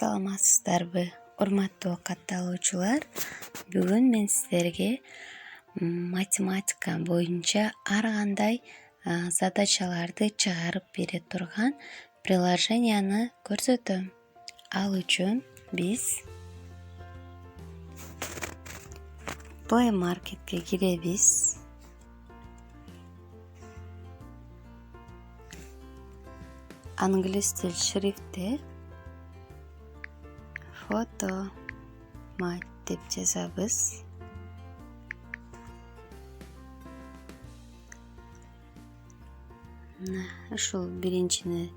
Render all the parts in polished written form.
Саламатсыздарбы, урматтуу катталуучулар. Бүгүн мен сиздерге математика боюнча ар кандай задачаларды чыгарып бере турган приложенияны көрсөтөм. Ал үчүн биз Play Marketке киребиз. Англис тил шрифте фото мат деп жазабыз. Ушул биринчини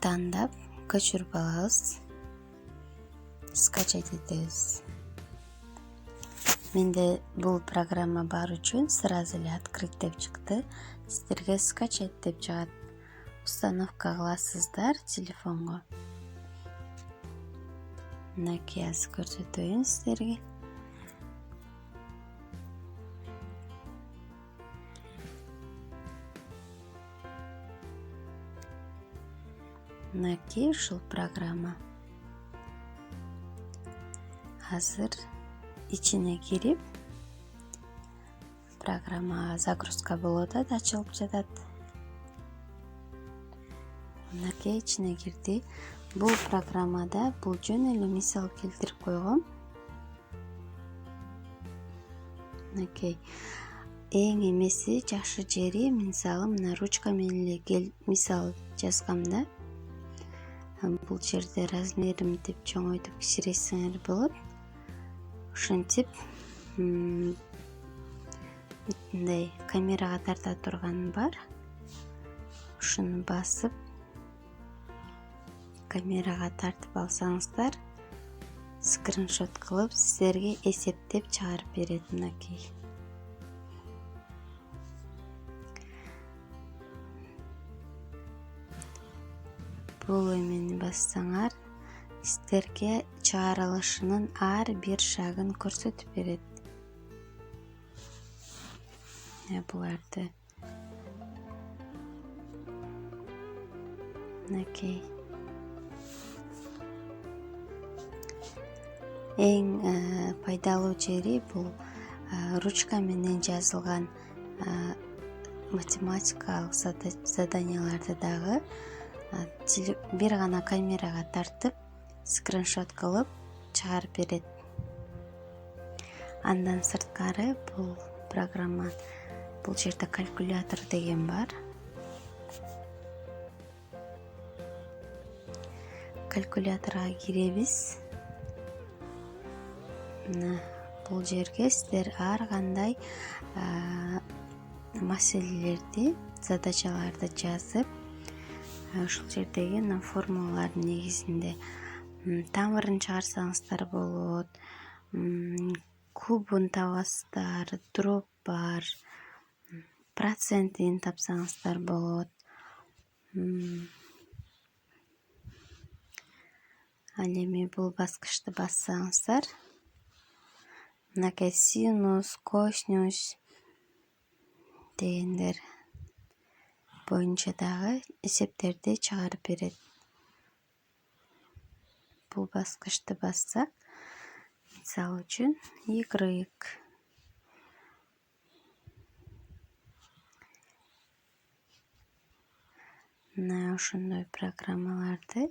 тандап көчүрүп алабыз. Скачать этебиз. Менде бул программа бар үчүн сразу эле открыть деп чыкты. Сиздерге скачать деп чыгат. Установка кыласыздар телефонго. Мынакей азыр көрсөтөйүн сиздерге. Мынакей ушул программа. Азыр ичине кирип, программа загрузка болуп атат, ачылып жатат. Мынакей ичине кирди. Бул программада бул жөн эле мисал келтирип койгом. Мынакей эң эмеси жакшы жери, мисалы мына ручка менен эле мисал жазгам да. Бул жерде размеримди чоңойтуп кичирейсеңер болот. Ушинтип мындай камерага тарта турган бар. Ушуну басып камерага тартып алсаңыздар, скриншот кылып сиздерге эсептеп чыгарып берет. Мынакей. Бул эмени бассаңар, сиздерге чыгарылышынын ар бир шагын көрсөтүп берет. Буларды мынакей. Эң пайдалуу жери бул ручка менен жазылган математикалык заданияларды дагы бир гана камерага тартып, скриншот кылып чыгарып берет. Андан сырткары бул программа, бул жерде калькулятор деген бар. Калькуляторга киребиз. Бул жерге сиздер ар кандай маселелерди, задачаларды жазып, ушул жердеги формулалардын негизинде тамырын чыгарсаңыздар болот, кубун табасыздар, дроп бар, процентин тапсаңыздар болот. Ал эми бул баскычты бассаңыздар, мынакей синус, косинус дегендер боюнча дагы эсептерди чыгарып берет. Бул баскычты бассак, мисал үчүн Y. Мына ошондой программаларды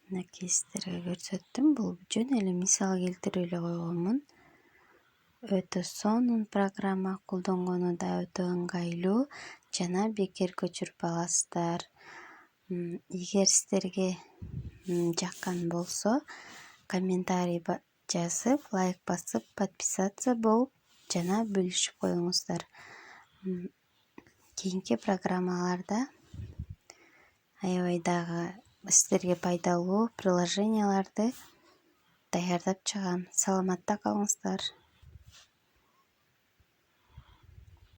мынакей сиздерге көрсөттүм. Бул жөн эле мисал келтирип эле койгонмун. Өтө сонун программа, колдонгону да өтө ыңгайлуу жана бекер көчүрүп аласыздар. Эгер сиздерге жаккан болсо, комментарий жазып, лайк басып, подписаться болуп, жана бөлүшүп коюңуздар. Кийинки программаларда аябай дагы сиздерге пайдалуу приложенияларды даярдап чыгам. Саламатта калыңыздар.